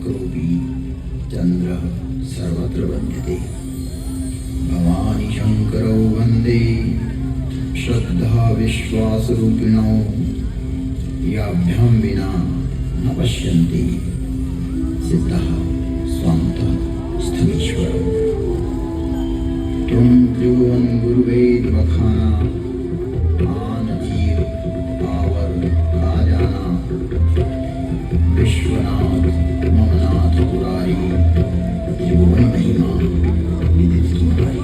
वक्रोऽपि चन्द्रः सर्वत्र वन्द्यते। भवानी शङ्करौ वन्दे श्रद्धा विश्वासरूपिणौ याभ्यां विना न पश्यन्ति सिद्धः स्वान्तः स्थमीश्वरौ। त्वं त्रिभुवन गुरुवेद बखाना आन जीव आवर आजाना विश्वनाथ ममनाथ पुरारी त्रिभुवन महिमा विदित तुम्हारी।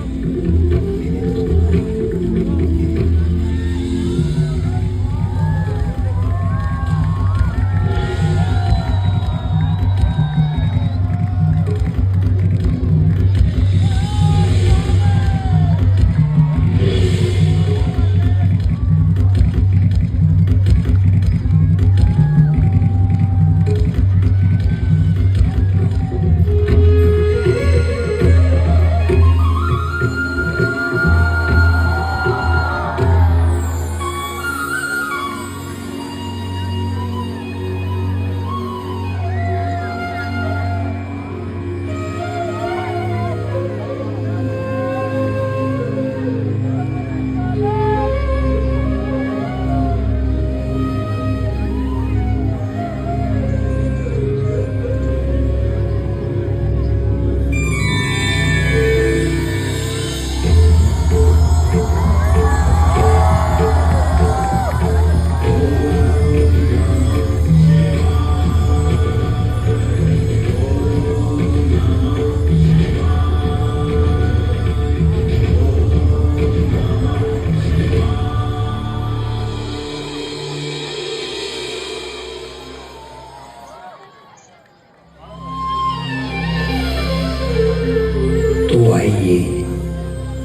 तो आइए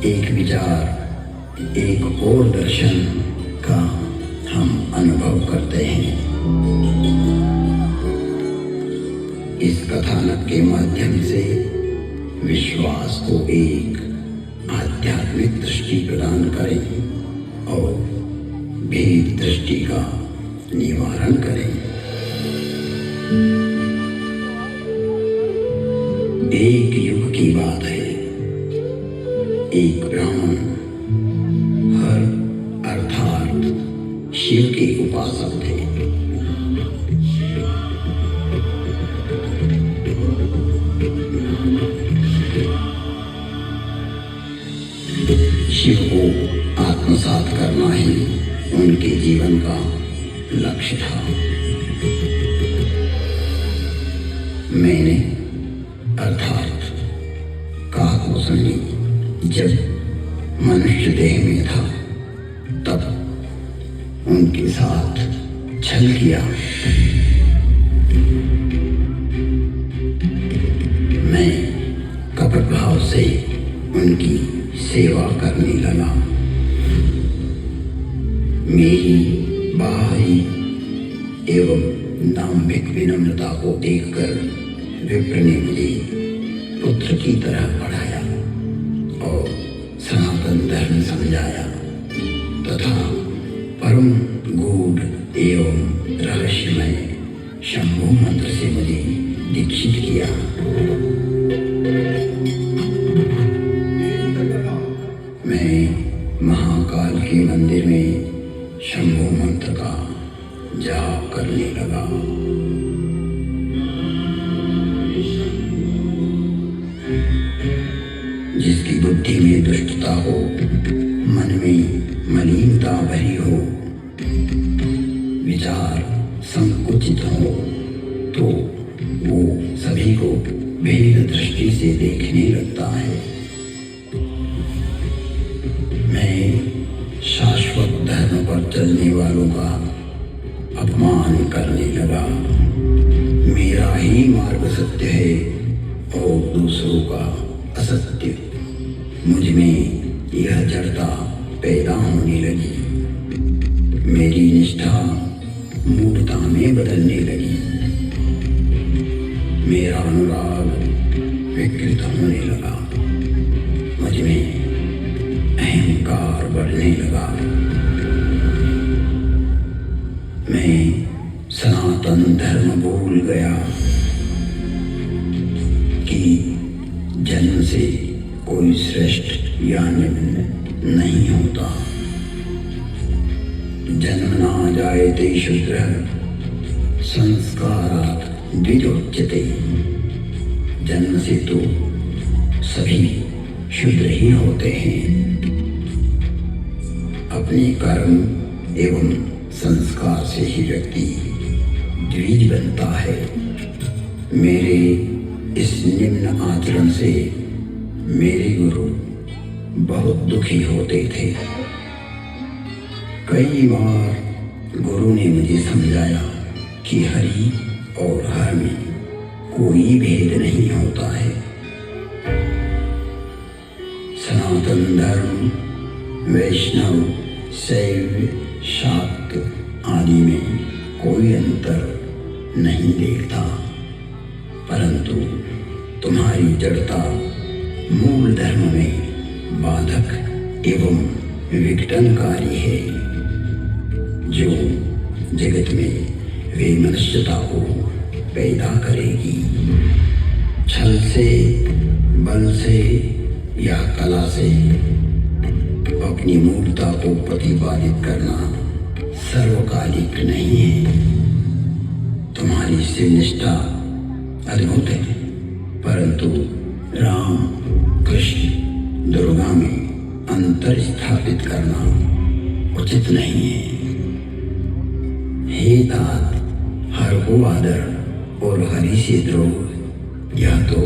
एक विचार, एक और दर्शन का हम अनुभव करते हैं। इस कथानक के माध्यम से विश्वास को एक आध्यात्मिक दृष्टि प्रदान करें और भेद दृष्टि का निवारण करें। एक युग की बात है। एक ब्राह्मण हर अर्थात शिव के उपासक थे। शिव को आत्मसात करना ही उनके जीवन का लक्ष्य था। मैंने अर्थात काकभूषणी जब मनुष्य देह में था तब उनके साथ छल किया। मैं कपट भाव से उनकी सेवा करने लगा। मेरी बाहरी एवं दाम्भिक विनम्रता को देखकर विप्र ने मुझे पुत्र की तरह पढ़ाया और सनातन धर्म समझाया तथा परम गूढ़ एवं रहस्यमय शंभु मंत्र से मुझे दीक्षित किया। मैं महाकाल के मंदिर में शंभु मंत्र का जाप करने लगा। जिसकी बुद्धि में दुष्टता हो, मन में मलिनता भरी हो, विचार संकुचित हो, तो वो सभी को भेद दृष्टि से देखने लगता है। मैं शाश्वत धर्म पर चलने वालों का अपमान करने लगा। मेरा ही मार्ग सत्य है और दूसरों का असत्य। मुझ में यह जड़ता पैदा होने लगी। मेरी निष्ठा मूढ़ता में बदलने लगी। मेरा अनुराग विकृत होने लगा। मुझ में अहंकार बढ़ने लगा। मैं सनातन धर्म भूल गया। नहीं होता। जन्मना जायते शूद्रः संस्कारात् द्विजोच्यते। जन्म से तो सभी शूद्र ही होते हैं। अपने कर्म एवं संस्कार से ही व्यक्ति द्विज बनता है। मेरे इस निम्न आचरण से मेरे गुरु बहुत दुखी होते थे। कई बार गुरु ने मुझे समझाया कि हरि और हर में कोई भेद नहीं होता है। सनातन धर्म वैष्णव शैव शाक्त आदि में कोई अंतर नहीं देखता, परंतु तुम्हारी जड़ता मूल धर्म में बाधक एवं विघटनकारी है, जो जगत में वैमनस्यता को पैदा करेगी। छल से, बल से या कला से अपनी मूलता को प्रतिपादित करना सर्वकालिक नहीं है। तुम्हारी शिव निष्ठा अद्भुत है, परंतु राम कृष्ण दुर्गा में अंतर स्थापित करना उचित नहीं है। हे तात, हर को आदर और हरि से द्रोह यह तो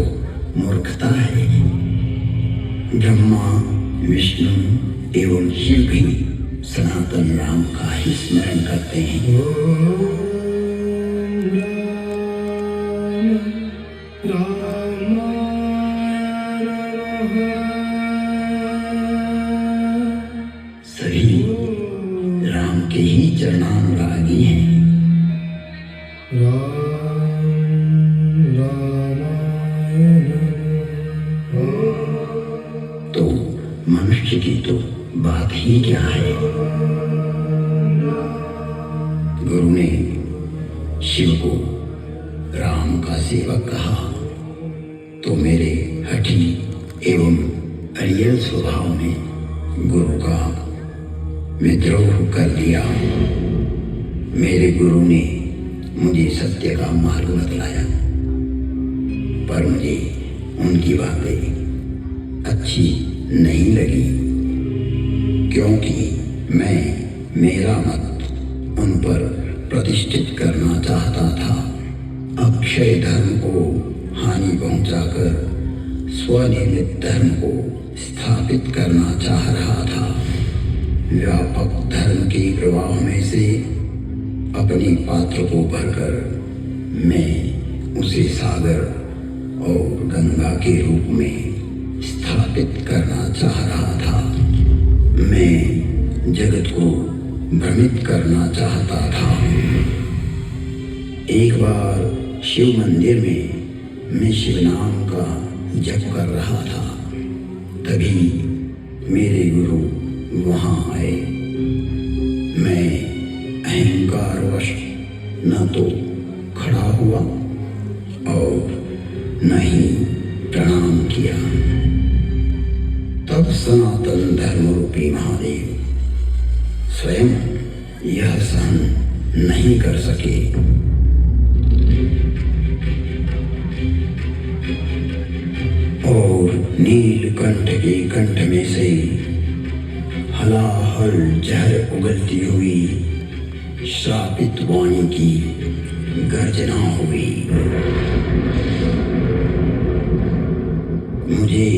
मूर्खता है। ब्रह्मा विष्णु एवं शिव भी सनातन राम का ही स्मरण करते हैं। सभी राम के ही चरणानुरागी हैं। तो मनुष्य की तो बात ही क्या है। गुरु ने शिव को राम का सेवक कहा तो मेरे हठी एवं अड़ियल स्वभाव ने गुरु का विद्रोह कर दिया। मेरे गुरु ने मुझे सत्य का मार्ग बतलाया, पर मुझे उनकी बातें अच्छी नहीं लगी, क्योंकि मैं मेरा मत उन पर प्रतिष्ठित करना चाहता था। अक्षय धर्म को हानि पहुंचाकर स्वनिर्मित धर्म को स्थापित करना चाह रहा था। व्यापक धर्म के प्रवाह में से अपने पात्र को भरकर मैं उसे सागर और गंगा के रूप में स्थापित करना चाह रहा था। मैं जगत को भ्रमित करना चाहता था। एक बार शिव मंदिर में मैं शिव नाम का जप कर रहा था, तभी मेरे गुरु वहां आए। मैं अहंकारवश न तो खड़ा हुआ और न ही प्रणाम किया। तब सनातन धर्म रूपी महादेव स्वयं यह सहन नहीं कर सके। और नीलकंठ के कंठ में से हलाहल जहर उगलती हुई श्रापित वाणी की गर्जना हुई। मुझे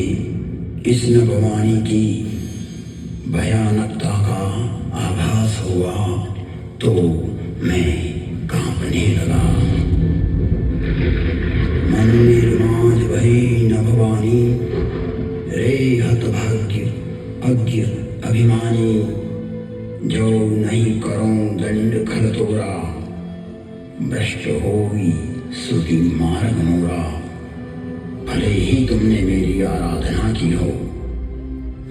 इस नभवाणी की भयानकता का आभास हुआ तो मैं कांपने लगा। मन निर्माज भई नभवानी, रे हतभाग्य अज्ञ अभिमानी, जो नहीं करो दंड खल तोरा, भ्रष्ट होई सुखी मार्ग मोरा। भले ही तुमने मेरी आराधना की हो,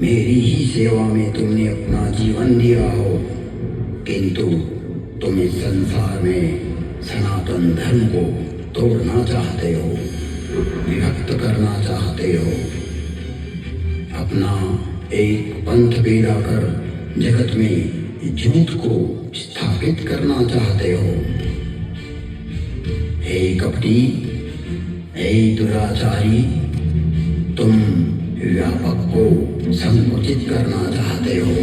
मेरी ही सेवा में तुमने अपना जीवन दिया हो, किंतु तुम इस संसार में सनातन धर्म को तोड़ना चाहते हो, विभक्त करना चाहते हो, अपना एक पंथ पैदा कर जगत में झूठ को स्थापित करना चाहते हो। हे कपटी, हे दुराचारी, तुम व्यापक को संकुचित करना चाहते हो।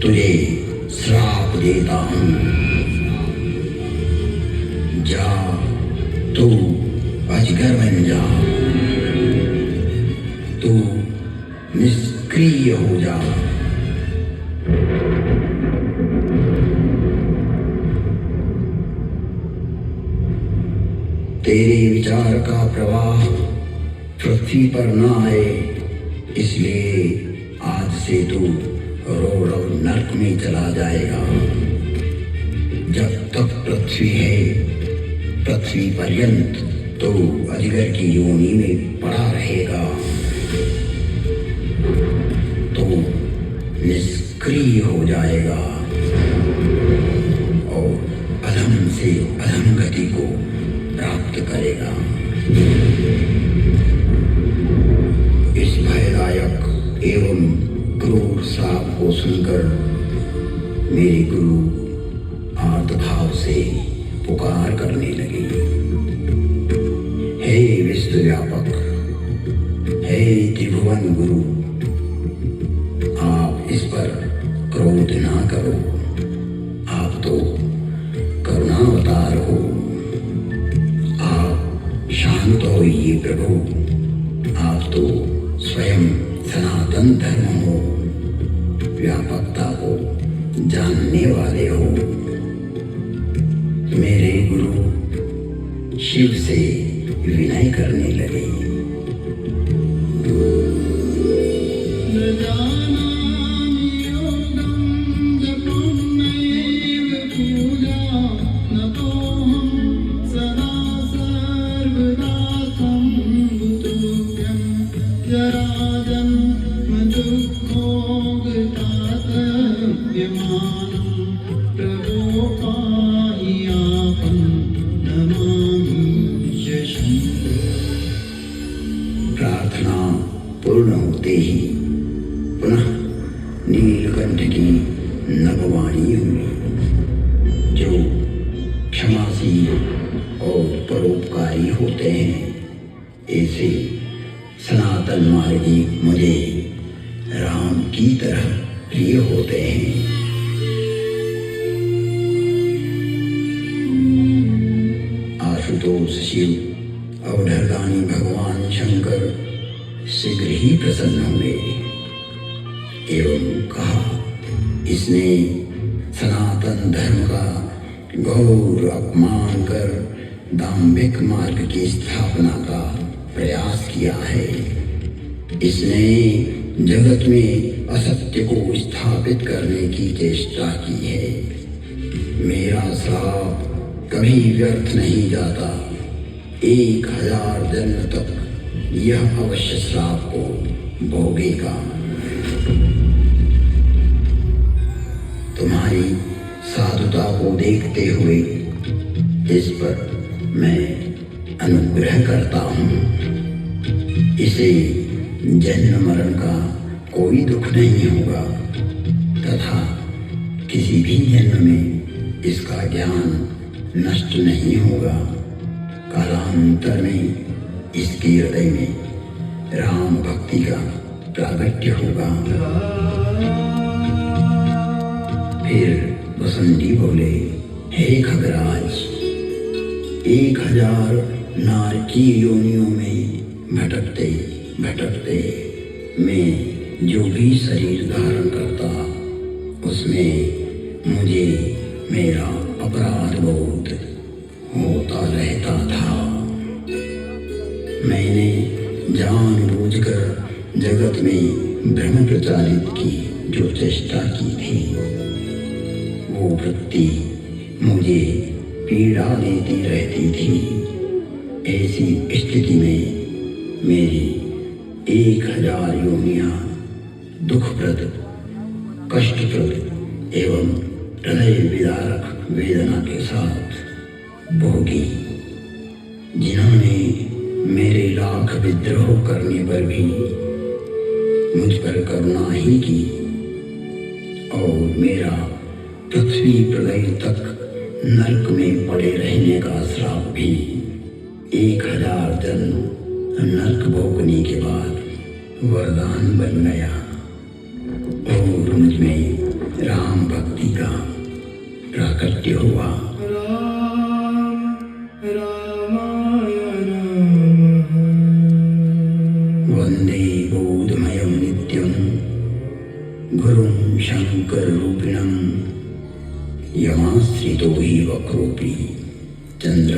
तुझे श्राप देता हूँ। जा, तू अजगर बन जा, तू निष्क्रिय हो जा। तेरे विचार का प्रवाह पृथ्वी पर न आए, इसलिए आज से तू रोरव नर्क में चला जाएगा। जब तक पृथ्वी है, पृथ्वी पर्यंत तो अजगर की योनि में पड़ा रहेगा। तो निष्क्रिय हो जाएगा और अधम से अधम गति को प्राप्त करेगा। इस भयदायक एवं क्रूर श्राप को सुनकर मेरे गुरु आर्तभाव से पुकार करने लगे। हे विश्वव्यापक, हे त्रिभुवन गुरु, आप इस पर क्रोध ना करो। आप तो करुणावतार हो। आप शांत होइए प्रभु। आप तो स्वयं सनातन धर्म हो, व्यापकता को जानने वाले हो। मेरे गुरु शिव से विनय करने लगे। प्रार्थना पूर्ण होते ही पुनः नीलकंठ की नभवाणी हुई, जो क्षमाशील और परोपकारी होते हैं। ऐसे सनातन मार्गी मुझे राम की तरह प्रिय होते हैं। आशुतोष शिव अवधरदानी भगवान शंकर शीघ्र ही प्रसन्न हुए एवं कहा, इसने सनातन धर्म का घोर अपमान कर दाम्भिक मार्ग की स्थापना का प्रयास किया है। इसने जगत में असत्य को स्थापित करने की चेष्टा की है। मेरा श्राप कभी व्यर्थ नहीं जाता। 1000 जन्म तक यह अवश्य श्राप को भोगेगा। तुम्हारी साधुता को देखते हुए इस पर मैं अनुग्रह करता हूँ। इसे जन्म मरण का कोई दुख नहीं होगा तथा किसी भी जन्म में इसका ज्ञान नष्ट नहीं होगा। कालांतर में इसके हृदय में राम भक्ति का प्रागट्य होगा। फिर वसंती बोले, हे खगराज, 1000 नारकी योनियों में भटकते भटकते मैं जो भी शरीर धारण करता उसमें मुझे मेरा अपराध बोध होता रहता था। मैंने जानबूझकर जगत में भ्रम प्रचारित की जो चेष्टा की थी, वो वृत्ति मुझे पीड़ा देती रहती थी। ऐसी स्थिति में मेरी 1000 योनियां दुखप्रद, कष्टप्रद एवं हृदय विदारक वेदना के साथ भोगी। जिन्होंने मेरे लाख विद्रोह करने पर भी मुझ पर करुणा ही की और मेरा पृथ्वी प्रलय तक नरक में पड़े रहने का श्राप भी 1000 जन्म नरक भोगने के बाद वरदान बन गया और मुझ में राम भक्ति का प्राकट्य हुआ। वंदे बोधमयं नित्यं गुरुं शंकर रूपिणं यमाश्रितो हि वक्रोऽपि चंद्र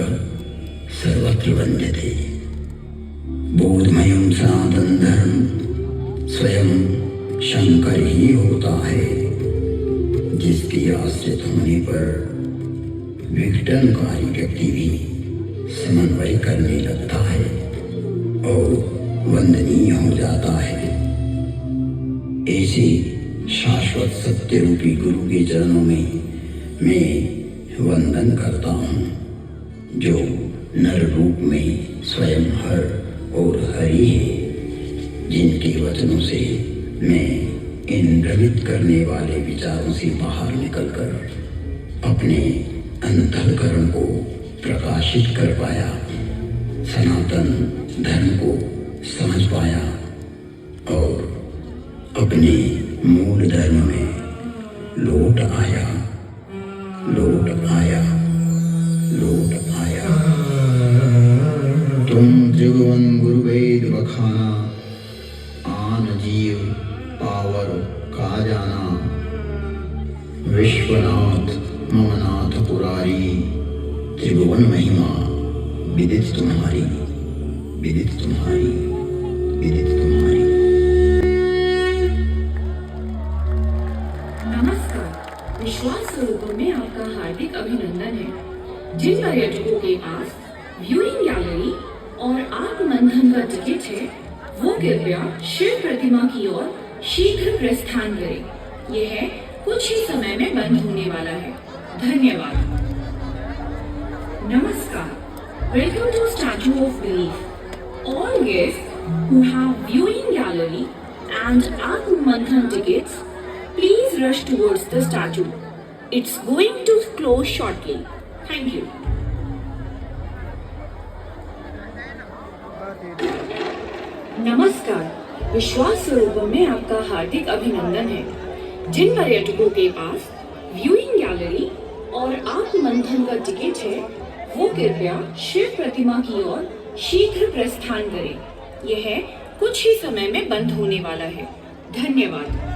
सर्वत्र वंद्यते। बोधमयं सनातन धर्म स्वयं शंकर ही होता है, जिसके आश्रित होने पर विघटनकारी व्यक्ति भी समन्वय करने लगता है और वंदनीय हो जाता है। ऐसे शाश्वत सत्य रूपी गुरु के चरणों में मैं वंदन करता हूँ, जो नर रूप में स्वयं हर और हरि है, जिनके वचनों से मैं इन भ्रमित करने वाले विचारों से बाहर निकलकर अपने अंतःकरण को प्रकाशित कर पाया, सनातन धर्म को समझ पाया और अपने मूल धर्म में लौट आया, लौट आया, लौट आया। तुम त्रिभुवन गुरुवेद बखाना, आन जीव पावर का जाना। विश्वनाथ ममनाथ पुरारी, त्रिभुवन महिमा विदित तुम्हारी, विदित तुम्हारी, विदित तुम्हारी। नमस्कार, विश्वास स्वरूप में आपका हार्दिक अभिनंदन है। जिन पर्यटकों के पास व्यूइंग गैलरी और आत्ममंथन का टिकट है, वो कृपया शिव प्रतिमा की ओर शीघ्र प्रस्थान करें। यह कुछ ही समय में बंद होने वाला है। धन्यवाद। नमस्कार, welcome to Statue of Belief. All guests who have viewing gallery and Atmanthan tickets, please rush towards the statue. It's going to close shortly. Thank you. नमस्कार, विश्वास स्वरूप में आपका हार्दिक अभिनंदन है। जिन पर्यटकों के पास व्यूइंग गैलरी और आत्ममंथन का टिकट है, वो कृपया शिव प्रतिमा की ओर शीघ्र प्रस्थान करें। यह कुछ ही समय में बंद होने वाला है। धन्यवाद।